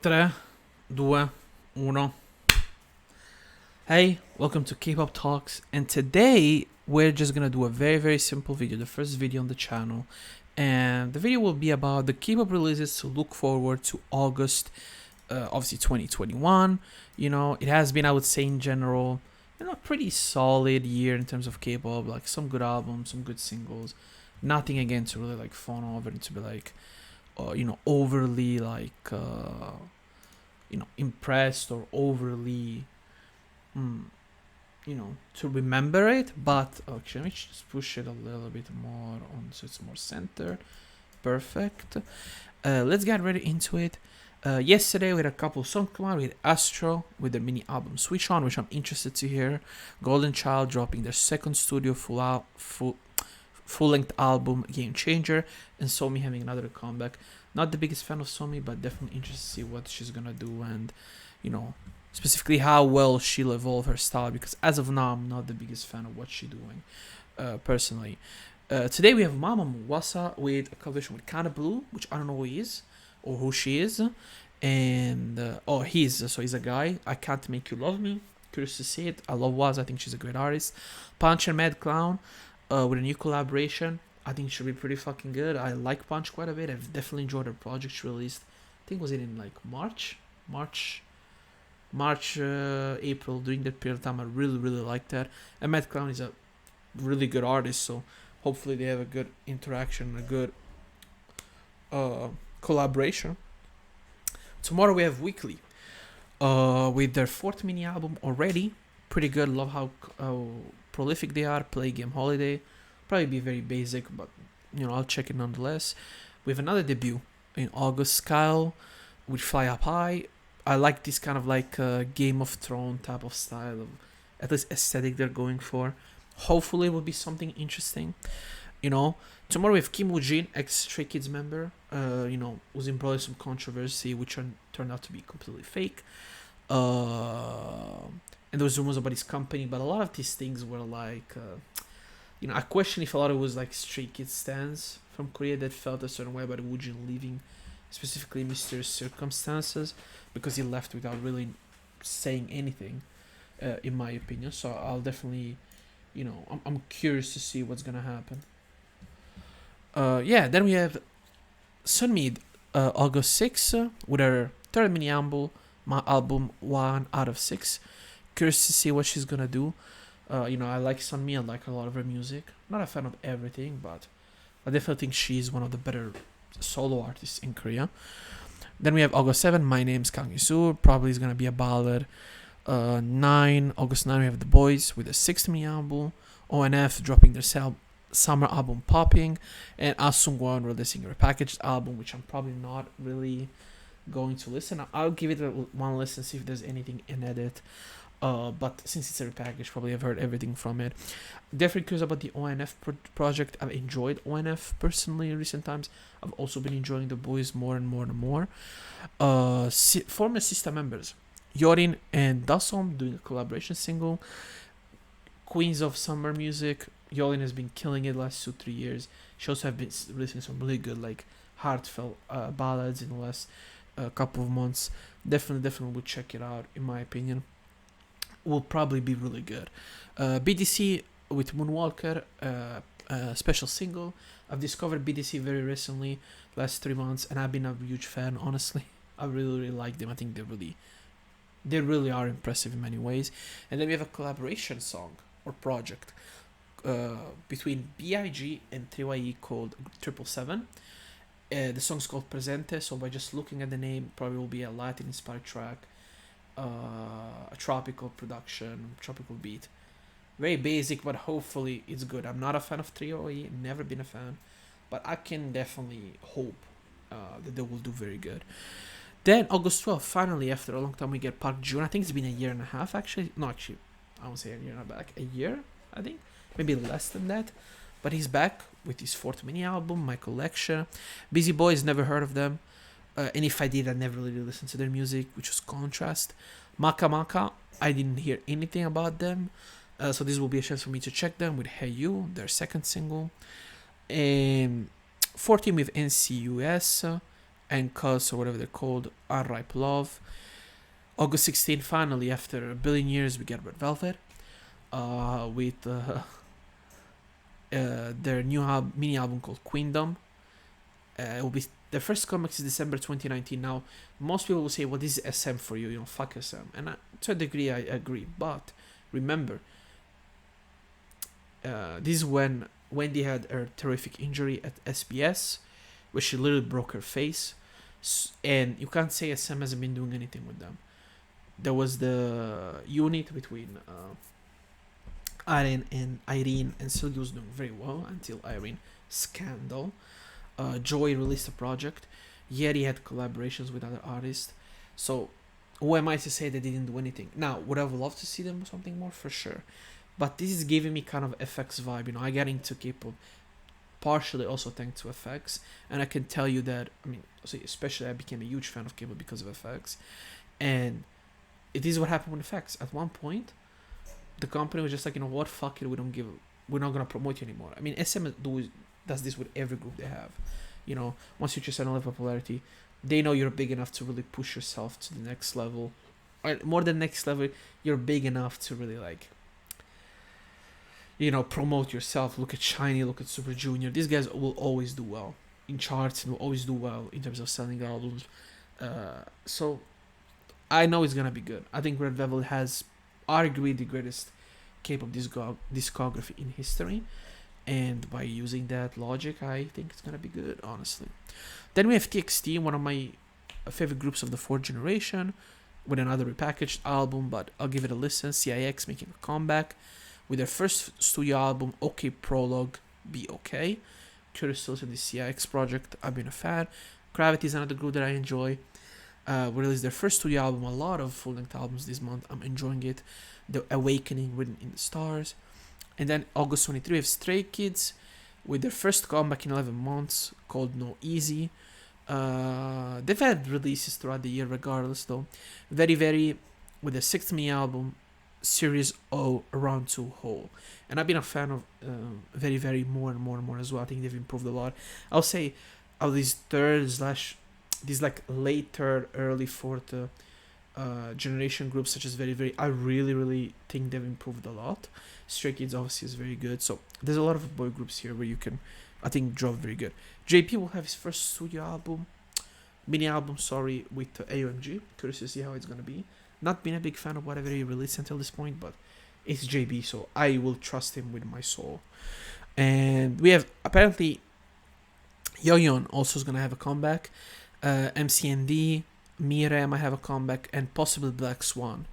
3, 2, 1. Hey, welcome to K-Pop Talks, and today we're just gonna do a very simple video, the first video on the channel, and the video will be about the K-Pop releases to look forward to August, obviously 2021. It has been, I would say, in general, a pretty solid year in terms of K-Pop, like some good albums, some good singles, nothing again to really like fawn over and to be like, overly like, impressed or overly to remember it. But okay, let me just push it a little bit more on so it's more centered. Perfect. Let's get ready into it. Yesterday we had a couple songs come out. We had Astro with their mini album Switch On, which I'm interested to hear. Golden Child dropping their second studio full-length album Game Changer, and Somi having another comeback. Not the biggest fan of Somi, but definitely interested to see what she's gonna do, and specifically how well she'll evolve her style, because as of now I'm not the biggest fan of what she's doing, personally. Today we have Mama Muwasa with a collaboration with Kana Blue, which I don't know who he is or who she is, and he's a guy. I Can't Make You Love Me. Curious to see it. I love Was. I think she's a great artist. Punch and Mad Clown with a new collaboration. I think she'll be pretty fucking good. I like Punch quite a bit. I've definitely enjoyed her project she released. I think was it in like March, April, during that period of time. I really liked that. And Matt Clown is a really good artist, so hopefully they have a good interaction, a good collaboration. Tomorrow we have Weekly with their fourth mini album already. Pretty good. Love how prolific they are. Play Game Holiday. Probably be very basic, but I'll check it nonetheless. We have another debut in August, Kyle with Fly Up High. I like this kind of like Game of Thrones type of style, of at least aesthetic they're going for. Hopefully it will be something interesting. Tomorrow we have Kim Woo Jin, ex Stray Kids member, who's in probably some controversy, which turned out to be completely fake. And there was rumors about his company, but a lot of these things were like, I question if a lot of it was like Stray Kids stands from Korea that felt a certain way about Woo Jin leaving, specifically mysterious circumstances, because he left without really saying anything, in my opinion. So I'll definitely, I'm curious to see what's gonna happen. Then we have Sunmi, August 6th, with her third mini album, my album 1 out of 6. Curious to see what she's gonna do. I like Sunmi. I like a lot of her music. Not a fan of everything, but I definitely think she's one of the better solo artists in Korea. Then we have August 7th, My Name's Kang Isoo. Probably is gonna be a ballad. August 9, we have The Boys with a sixth mini album. ONF dropping their summer album Popping, and Asungwon releasing a repackaged album, which I'm probably not really going to listen. I'll give it one listen, see if there's anything in edit. But since it's a repackage, probably I've heard everything from it. Definitely curious about the ONF project. I've enjoyed ONF personally in recent times. I've also been enjoying The Boys more and more. Former System members, Yorin and Dasom, doing a collaboration single. Queens of Summer Music. Yorin has been killing it the last 2-3 years. She also have been releasing some really good, like, heartfelt ballads in the last couple of months. Definitely would check it out, in my opinion. Will probably be really good. BDC with Moonwalker, special single. I've discovered BDC very recently, last 3 months, and I've been a huge fan. Honestly, I really like them. I think they really are impressive in many ways. And then we have a collaboration song or project between BIG and 3YE called 777. The song's called Presente, so by just looking at the name, probably will be a Latin inspired track. A tropical production, tropical beat. Very basic, but hopefully it's good. I'm not a fan of 3OE, never been a fan, but I can definitely hope that they will do very good. Then August 12th, finally, after a long time, we get Park Jun. I think it's been a year and a half, actually. No, actually, I won't say a year and a half, like a year, I think. Maybe less than that. But he's back with his fourth mini album, My Collection. Busy Boys, never heard of them. And if I did, I never really listened to their music, which was Contrast. Maka Maka, I didn't hear anything about them. So this will be a chance for me to check them with Hey You, their second single. And 14 with NCUS. and Cuz, or whatever they're called, Unripe Love. August 16, finally, after a billion years, we get Red Velvet with their new mini album called Queendom. It will be their first comeback is December 2019. Now, most people will say, "Well, this is SM for you, fuck SM," and to a degree, I agree. But remember, this is when Wendy had her terrific injury at SBS, where she literally broke her face, and you can't say SM hasn't been doing anything with them. There was the unit between Irene and Sylvie was doing very well until Irene scandal. Joy released a project. Yeri had collaborations with other artists. So, who am I to say they didn't do anything? Now, would I have loved to see them do something more? For sure. But this is giving me kind of FX vibe. I get into K-pop partially also thanks to FX. And I can tell you that, especially I became a huge fan of K-pop because of FX. And it is what happened with FX. At one point, the company was just like, what, fuck it, we're not gonna promote you anymore. SM does this with every group they have. Once you just a level of popularity, they know you're big enough to really push yourself to the next level. Or more than next level, you're big enough to really promote yourself. Look at SHINee, look at Super Junior. These guys will always do well in charts and will always do well in terms of selling albums. So I know it's gonna be good. I think Red Velvet has arguably the greatest K-pop discography in history, and by using that logic, I think it's gonna be good, honestly. Then we have TXT, one of my favorite groups of the fourth generation, with another repackaged album, but I'll give it a listen. CIX making a comeback with their first studio album, OK Prologue, Be Okay. Curious to listen to the CIX project. I've been a fan. Gravity is another group that I enjoy. Released their first studio album, a lot of full-length albums this month. I'm enjoying it. The Awakening, Written in the Stars. And then August 23, we have Stray Kids with their first comeback in 11 months called No Easy. They've had releases throughout the year regardless though. Very, very, with their sixth mini album, Series O, Around 2 Whole. And I've been a fan of very, very more and more as well. I think they've improved a lot. I'll say of these these late third, early fourth generation groups such as Very Very, I really, really think they've improved a lot. Stray Kids obviously is very good. So there's a lot of boy groups here where you can, I think, drop very good. JP will have his first studio album, mini album, with AOMG. Curious to see how it's gonna be. Not been a big fan of whatever he released until this point, but it's JB, so I will trust him with my soul. And we have apparently Yoyeon also is gonna have a comeback. MCND, Mire might have a comeback, and possibly Black Swan.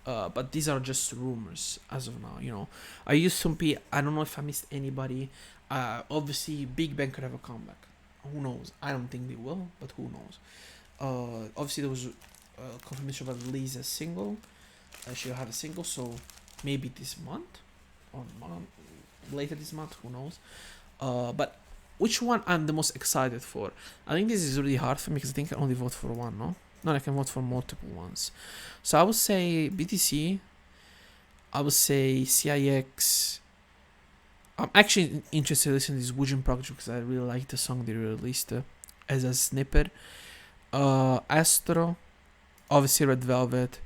But these are just rumors as of now. I used Sumpi. I don't know if I missed anybody. Obviously, Big Bang could have a comeback. Who knows? I don't think they will, but who knows? Obviously, there was confirmation about Lisa's single. She'll have a single, so maybe this month or later this month. Who knows? But which one I'm the most excited for? I think this is really hard for me because I think I only vote for one. No, I can vote for multiple ones. So I would say BTC. I would say CIX. I'm actually interested in listening to this Woojin project because I really like the song they released as a snippet. Astro, obviously Red Velvet,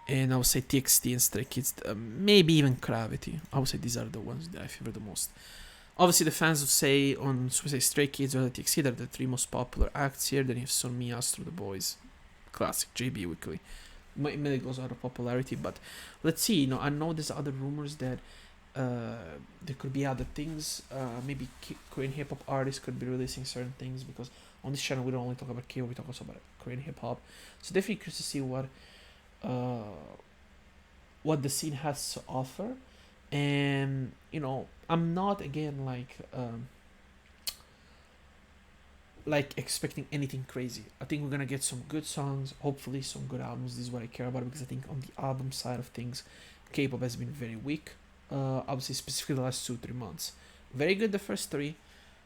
and I would say TXT and Stray Kids. Maybe even Gravity. I would say these are the ones that I favor the most. Obviously, the fans would say Stray Kids or the TXT, they're the three most popular acts here. Then you have Sunmi, Astro, The Boys, classic JB Weekly. Maybe goes out of popularity, but let's see. I know there's other rumors that there could be other things. Maybe Korean hip hop artists could be releasing certain things because on this channel we don't only talk about K-pop, we talk also about Korean hip hop. So definitely curious to see what the scene has to offer. And I'm not again like expecting anything crazy. I think we're gonna get some good songs, hopefully some good albums. This is what I care about because I think on the album side of things, K-pop has been very weak. Obviously, specifically the last 2-3 months. Very good the first 3,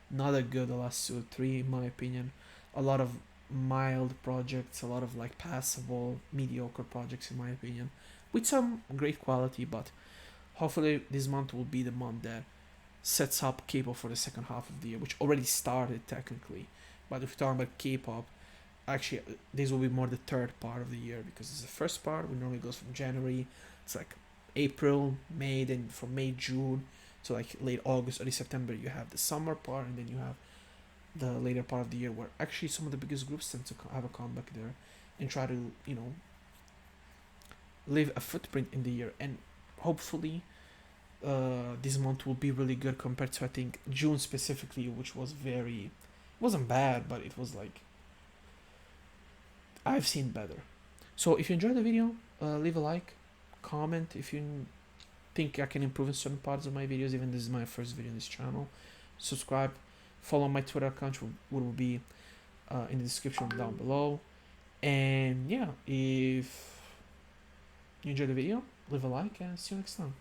not that good the last 2-3 in my opinion. A lot of mild projects, a lot of passable, mediocre projects in my opinion, with some great quality. But hopefully this month will be the month that sets up K-pop for the second half of the year, which already started technically But if you're talking about K-pop, actually this will be more the third part of the year, because it's the first part we normally goes from January, it's like April, May, then from May, June, so like late August, early September you have the summer part, and then you have the later part of the year where actually some of the biggest groups tend to have a comeback there and try to, you know, leave a footprint in the year. And hopefully this month will be really good compared to, I think, June specifically, which was very, it wasn't bad, but it was like, I've seen better. So if you enjoyed the video, leave a like, comment if you think I can improve in certain parts of my videos, even this is my first video on this channel. Subscribe, follow my Twitter account, which will be in the description down below. And yeah, if you enjoyed the video, leave a like and see you next time.